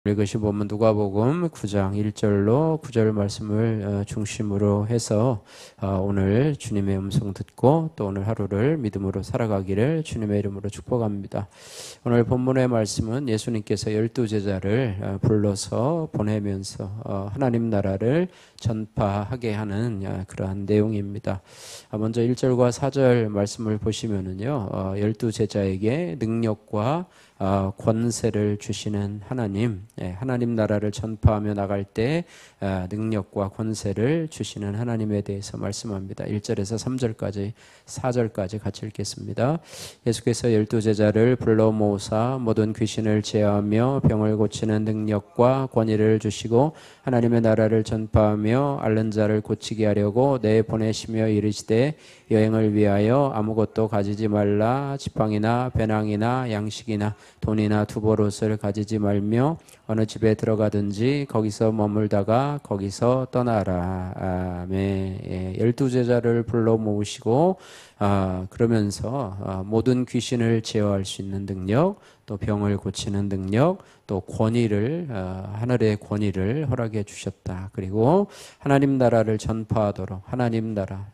읽으신 본문 누가복음 9장 1절로 9절 말씀을 중심으로 해서 오늘 주님의 음성 듣고 또 오늘 하루를 믿음으로 살아가기를 주님의 이름으로 축복합니다. 오늘 본문의 말씀은 예수님께서 12제자를 불러서 보내면서 하나님 나라를 전파하게 하는 그러한 내용입니다. 먼저 1절과 4절 말씀을 보시면은요, 12제자에게 능력과 권세를 주시는 하나님, 하나님 나라를 전파하며 나갈 때 능력과 권세를 주시는 하나님에 대해서 말씀합니다. 1절에서 3절까지 4절까지 같이 읽겠습니다. 예수께서 12제자를 불러 모으사 모든 귀신을 제어하며 병을 고치는 능력과 권위를 주시고 하나님의 나라를 전파하며 앓는 자를 고치게 하려고 내보내시며 이르시되 여행을 위하여 아무것도 가지지 말라. 지팡이나 배낭이나 양식이나 돈이나 두보롯을 가지지 말며 어느 집에 들어가든지 거기서 머물다가 거기서 떠나라. 아멘. 12제자를 불러 모으시고 그러면서 모든 귀신을 제어할 수 있는 능력, 또 병을 고치는 능력, 또 권위를 하늘의 권위를 허락해 주셨다. 그리고 하나님 나라를 전파하도록 하나님 나라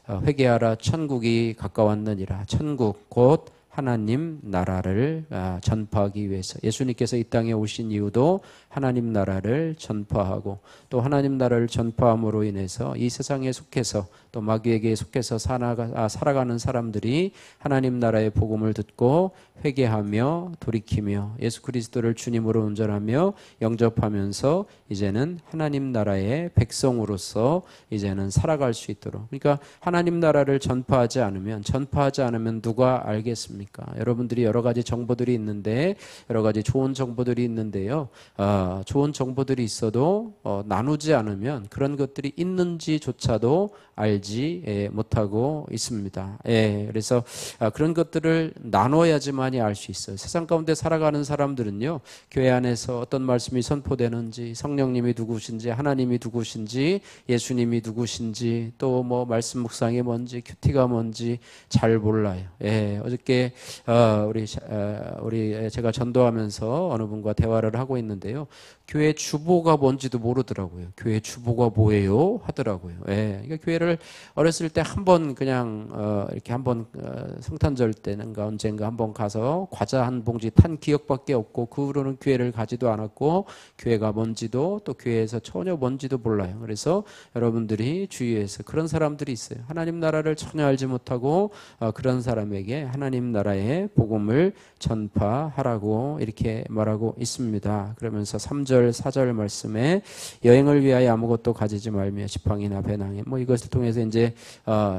회개하라 천국이 가까웠느니라. 천국 곧 하나님 나라를 전파하기 위해서 예수님께서 이 땅에 오신 이유도 하나님 나라를 전파하고 또 하나님 나라를 전파함으로 인해서 이 세상에 속해서 또 마귀에게 속해서 살아가는 사람들이 하나님 나라의 복음을 듣고 회개하며 돌이키며 예수 그리스도를 주님으로 온전하며 영접하면서 이제는 하나님 나라의 백성으로서 이제는 살아갈 수 있도록. 그러니까 하나님 나라를 전파하지 않으면 누가 알겠습니까? 여러분들이 여러 가지 정보들이 있는데 여러 가지 좋은 정보들이 있는데요. 좋은 정보들이 있어도 나누지 않으면 그런 것들이 있는지조차도 알지 못하고 있습니다. 그래서 그런 것들을 나눠야지만이 알 수 있어요. 세상 가운데 살아가는 사람들은요, 교회 안에서 어떤 말씀이 선포되는지, 성령님이 누구신지, 하나님이 누구신지, 예수님이 누구신지, 또 뭐 말씀 묵상이 뭔지, 큐티가 뭔지 잘 몰라요. 어저께 우리 제가 전도하면서 어느 분과 대화를 하고 있는데요, 교회 주보가 뭔지도 모르더라고요. 교회 주보가 뭐예요? 하더라고요. 그러니까 교회를 어렸을 때 한 번 그냥 이렇게 한번 성탄절 때는가 언젠가 한번 가서 과자 한 봉지 탄 기억밖에 없고 그 후로는 교회를 가지도 않았고 교회가 뭔지도 또 교회에서 전혀 뭔지도 몰라요. 그래서 여러분들이 주위에서 그런 사람들이 있어요. 하나님 나라를 전혀 알지 못하고 그런 사람에게 하나님 나라의 복음을 전파하라고 이렇게 말하고 있습니다. 그러면서 3절 4절 말씀에 여행을 위하여 아무것도 가지지 말며 지팡이나 배낭에 뭐 이것을 통해서 이제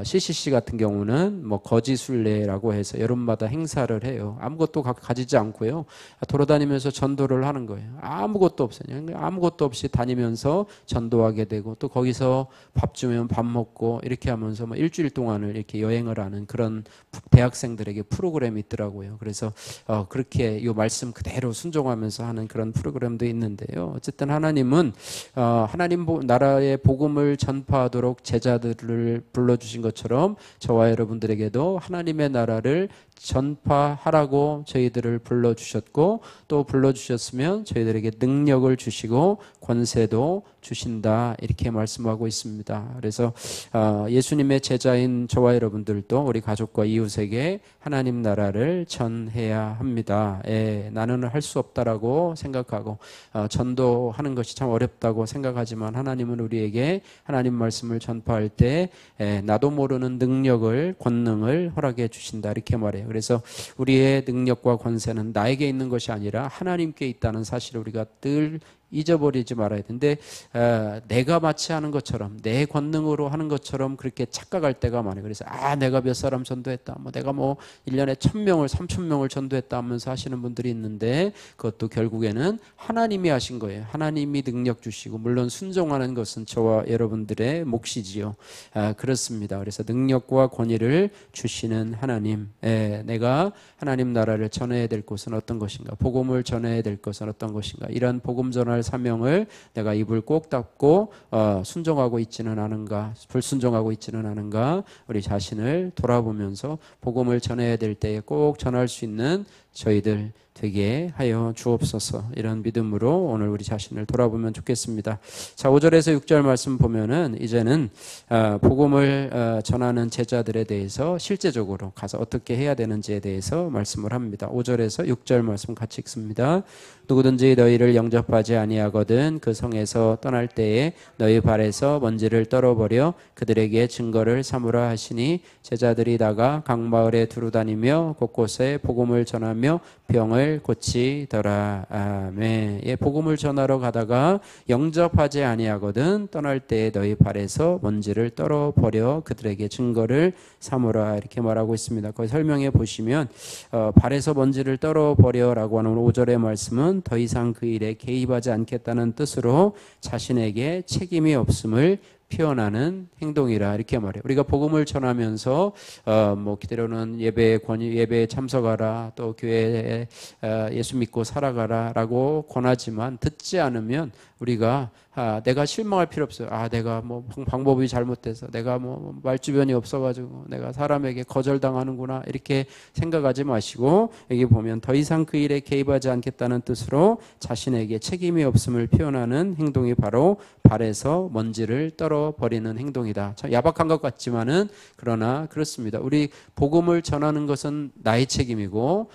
CCC 같은 경우는 뭐 거지순례라고 해서 여름마다 행사를 해요. 아무것도 가지지 않고요. 돌아다니면서 전도를 하는 거예요. 아무것도 없어요. 아무것도 없이 다니면서 전도하게 되고 또 거기서 밥 주면 밥 먹고 이렇게 하면서 뭐 일주일 동안을 이렇게 여행을 하는 그런 대학생들에게 프로그램이 있더라고요. 그래서 그렇게 이 말씀 그대로 순종하면서 하는 그런 프로그램도 있는데요. 어쨌든 하나님은 하나님 나라의 복음을 전파하도록 제자들을 불러주신 것처럼 저와 여러분들에게도 하나님의 나라를 전파하라고 저희들을 불러주셨고 또 불러주셨으면 저희들에게 능력을 주시고 권세도 주신다 이렇게 말씀하고 있습니다. 그래서 예수님의 제자인 저와 여러분들도 우리 가족과 이웃에게 하나님 나라를 전해야 합니다. 나는 할 수 없다라고 생각하고 전도하는 것이 참 어렵다고 생각하지만 하나님은 우리에게 하나님 말씀을 전파할 때 나도 모르는 능력을 권능을 허락해 주신다 이렇게 말해요. 그래서 우리의 능력과 권세는 나에게 있는 것이 아니라 하나님께 있다는 사실을 우리가 늘 잊어버리지 말아야 되는데 내가 마치 하는 것처럼 내 권능으로 하는 것처럼 그렇게 착각할 때가 많아요. 그래서 내가 몇 사람 전도했다 뭐 내가 뭐 1년에 1000명을 3000명을 전도했다 하면서 하시는 분들이 있는데 그것도 결국에는 하나님이 하신 거예요. 하나님이 능력 주시고 물론 순종하는 것은 저와 여러분들의 몫이지요. 그렇습니다. 그래서 능력과 권위를 주시는 하나님, 내가 하나님 나라를 전해야 될 곳은 어떤 것인가, 복음을 전해야 될 것은 어떤 것인가, 이런 복음 전할 사명을 내가 입을 꼭 닫고 순종하고 있지는 않은가, 불순종하고 있지는 않은가, 우리 자신을 돌아보면서 복음을 전해야 될 때에 꼭 전할 수 있는 저희들 되게 하여 주옵소서. 이런 믿음으로 오늘 우리 자신을 돌아보면 좋겠습니다. 자, 5절에서 6절 말씀 보면은 이제는 복음을 전하는 제자들에 대해서 실제적으로 가서 어떻게 해야 되는지에 대해서 말씀을 합니다. 5절에서 6절 말씀 같이 읽습니다. 누구든지 너희를 영접하지 아니하거든 그 성에서 떠날 때에 너희 발에서 먼지를 떨어버려 그들에게 증거를 삼으라 하시니 제자들이 나가 각 마을에 두루 다니며 곳곳에 복음을 전하며 병을 고치더라. 아멘. 예, 복음을 전하러 가다가 영접하지 아니하거든 떠날 때에 너희 발에서 먼지를 떨어버려 그들에게 증거를 삼으라 이렇게 말하고 있습니다. 거기 설명해 보시면 발에서 먼지를 떨어버려라고 하는 5절의 말씀은 더 이상 그 일에 개입하지 않겠다는 뜻으로 자신에게 책임이 없음을 표현하는 행동이라 이렇게 말해요. 우리가 복음을 전하면서 기대로는 예배에 참석하라, 또 교회에 예수 믿고 살아가라라고 권하지만 듣지 않으면 우리가 내가 실망할 필요 없어요. 내가 방법이 잘못돼서 내가 말주변이 없어가지고 내가 사람에게 거절당하는구나 이렇게 생각하지 마시고 여기 보면 더 이상 그 일에 개입하지 않겠다는 뜻으로 자신에게 책임이 없음을 표현하는 행동이 바로 발에서 먼지를 떨어버리는 행동이다. 참 야박한 것 같지만은 그러나 그렇습니다. 우리 복음을 전하는 것은 나의 책임이고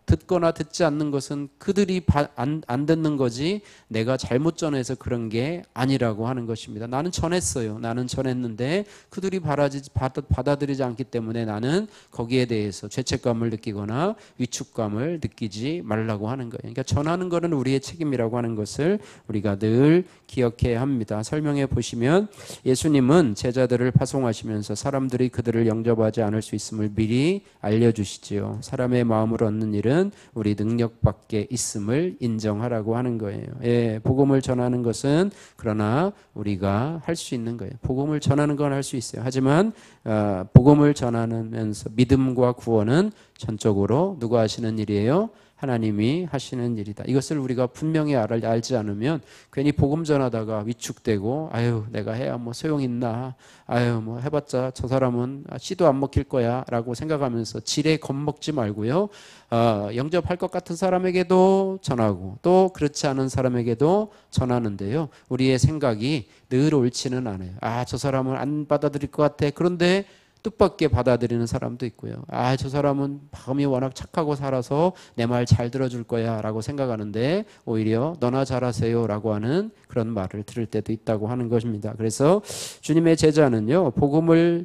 듣거나 듣지 않는 것은 그들이 안 듣는 거지 내가 잘못 전해서 그런 게 아니라고 하는 것입니다. 나는 전했어요. 나는 전했는데 그들이 받아들이지 않기 때문에 나는 거기에 대해서 죄책감을 느끼거나 위축감을 느끼지 말라고 하는 거예요. 그러니까 전하는 것은 우리의 책임이라고 하는 것을 우리가 늘 기억해야 합니다. 설명해 보시면 예수님은 제자들을 파송하시면서 사람들이 그들을 영접하지 않을 수 있음을 미리 알려주시지요. 사람의 마음을 얻는 일은 우리 능력 밖에 있음을 인정하라고 하는 거예요. 예, 복음을 전하는 것은 그러나 우리가 할 수 있는 거예요. 복음을 전하는 건 할 수 있어요. 하지만 복음을 전하면서 믿음과 구원은 전적으로 누가 하시는 일이에요? 하나님이 하시는 일이다. 이것을 우리가 분명히 알지 않으면 괜히 복음 전하다가 위축되고 내가 해야 소용 있나, 해봤자 저 사람은 씨도 안 먹힐 거야 라고 생각하면서 지레 겁먹지 말고요, 영접할 것 같은 사람에게도 전하고 또 그렇지 않은 사람에게도 전하는데요, 우리의 생각이 늘 옳지는 않아요. 저 사람은 안 받아들일 것 같아. 그런데 뜻밖의 받아들이는 사람도 있고요. 저 사람은 마음이 워낙 착하고 살아서 내 말 잘 들어줄 거야 라고 생각하는데 오히려 너나 잘하세요 라고 하는 그런 말을 들을 때도 있다고 하는 것입니다. 그래서 주님의 제자는요, 복음을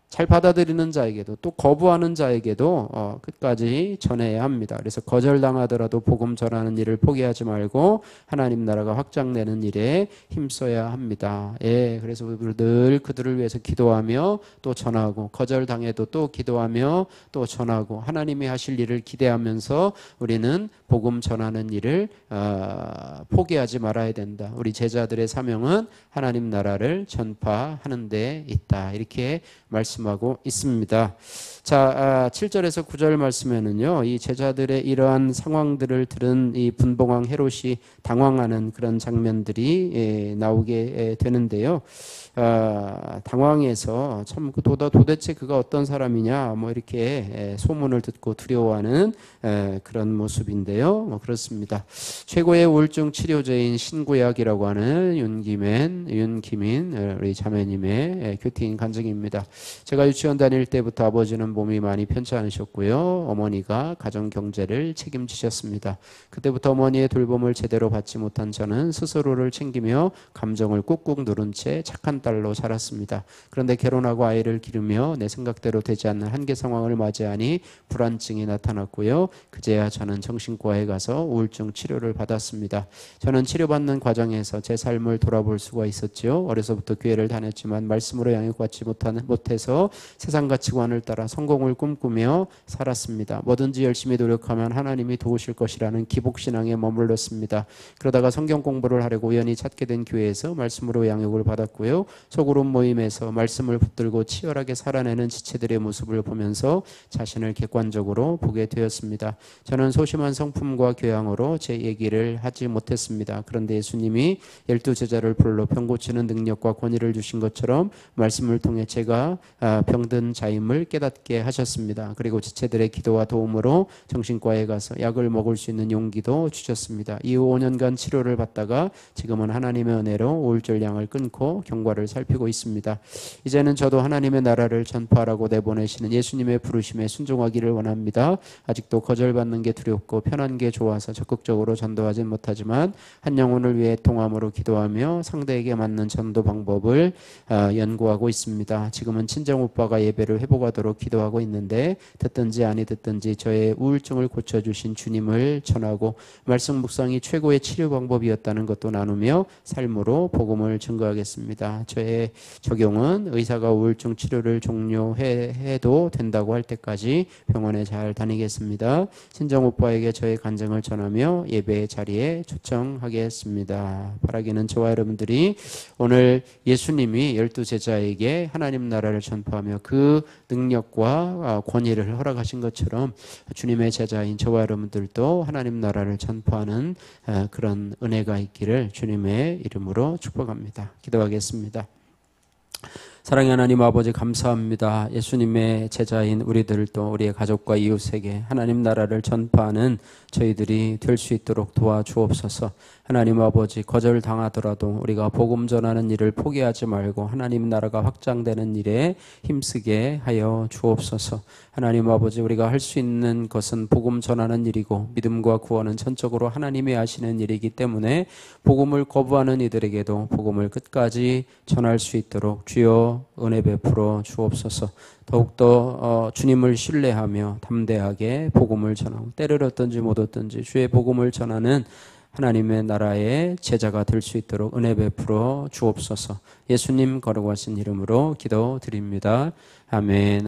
잘 받아들이는 자에게도 또 거부하는 자에게도 끝까지 전해야 합니다. 그래서 거절당하더라도 복음 전하는 일을 포기하지 말고 하나님 나라가 확장되는 일에 힘써야 합니다. 예, 그래서 우리 늘 그들을 위해서 기도하며 또 전하고 거절당해도 또 기도하며 또 전하고 하나님이 하실 일을 기대하면서 우리는 복음 전하는 일을 포기하지 말아야 된다. 우리 제자들의 사명은 하나님 나라를 전파하는 데 있다. 이렇게 말씀하고 있습니다. 자, 7절에서 9절 말씀에는요, 이 제자들의 이러한 상황들을 들은 이 분봉왕 헤롯이 당황하는 그런 장면들이 나오게 되는데요. 당황해서 참 도대체 그가 어떤 사람이냐 이렇게 소문을 듣고 두려워하는 그런 모습인데요. 그렇습니다. 최고의 우울증 치료제인 신구약이라고 하는 윤기민 우리 자매님의 큐티인 간증입니다. 제가 유치원 다닐 때부터 아버지는 몸이 많이 편찮으셨고요. 어머니가 가정 경제를 책임지셨습니다. 그때부터 어머니의 돌봄을 제대로 받지 못한 저는 스스로를 챙기며 감정을 꾹꾹 누른 채 착한 딸로 자랐습니다. 그런데 결혼하고 아이를 기르며 내 생각대로 되지 않는 한계 상황을 맞이하니 불안증이 나타났고요. 그제야 저는 정신과에 가서 우울증 치료를 받았습니다. 저는 치료받는 과정에서 제 삶을 돌아볼 수가 있었죠. 어려서부터 교회를 다녔지만 말씀으로 양육받지 못해서 세상 가치관을 따라 성공을 꿈꾸며 살았습니다. 뭐든지 열심히 노력하면 하나님이 도우실 것이라는 기복신앙에 머물렀습니다. 그러다가 성경 공부를 하려고 우연히 찾게 된 교회에서 말씀으로 양육을 받았고요. 소그룹 모임에서 말씀을 붙들고 치열하게 살아내는 지체들의 모습을 보면서 자신을 객관적으로 보게 되었습니다. 저는 소심한 성품과 교양으로 제 얘기를 하지 못했습니다. 그런데 예수님이 12 제자를 불러 병 고치는 능력과 권위를 주신 것처럼 말씀을 통해 제가 병든 자임을 깨닫게 하셨습니다. 그리고 지체들의 기도와 도움으로 정신과에 가서 약을 먹을 수 있는 용기도 주셨습니다. 이후 5년간 치료를 받다가 지금은 하나님의 은혜로 우울증량을 끊고 경과를 살피고 있습니다. 이제는 저도 하나님의 나라를 전파하라고 내보내시는 예수님의 부르심에 순종하기를 원합니다. 아직도 거절받는 게 두렵고 편한 게 좋아서 적극적으로 전도하진 못하지만 한 영혼을 위해 통함으로 기도하며 상대에게 맞는 전도 방법을 연구하고 있습니다. 지금은 친정 오빠가 예배를 회복하도록 기도하고 있는데 듣든지 아니 듣든지 저의 우울증을 고쳐주신 주님을 전하고 말씀 묵상이 최고의 치료 방법이었다는 것도 나누며 삶으로 복음을 증거하겠습니다. 저의 적용은 의사가 우울증 치료를 종료해도 된다고 할 때까지 병원에 잘 다니겠습니다. 친정 오빠에게 저의 간증을 전하며 예배 자리에 초청하겠습니다. 바라기는 저와 여러분들이 오늘 예수님이 12제자에게 하나님 나라를 전파하며 그 능력과 권위를 허락하신 것처럼 주님의 제자인 저와 여러분들도 하나님 나라를 전파하는 그런 은혜가 있기를 주님의 이름으로 축복합니다. 기도하겠습니다. 사랑의 하나님 아버지 감사합니다. 예수님의 제자인 우리들도 우리의 가족과 이웃에게 하나님 나라를 전파하는 저희들이 될 수 있도록 도와주옵소서. 하나님 아버지 거절당하더라도 우리가 복음 전하는 일을 포기하지 말고 하나님 나라가 확장되는 일에 힘쓰게 하여 주옵소서. 하나님 아버지 우리가 할 수 있는 것은 복음 전하는 일이고 믿음과 구원은 전적으로 하나님이 하시는 일이기 때문에 복음을 거부하는 이들에게도 복음을 끝까지 전할 수 있도록 주여 은혜 베풀어 주옵소서. 더욱더 주님을 신뢰하며 담대하게 복음을 전하고 때를 얻든지 못 얻든지 주의 복음을 전하는 하나님의 나라의 제자가 될 수 있도록 은혜 베풀어 주옵소서. 예수님 거룩하신 이름으로 기도드립니다. 아멘.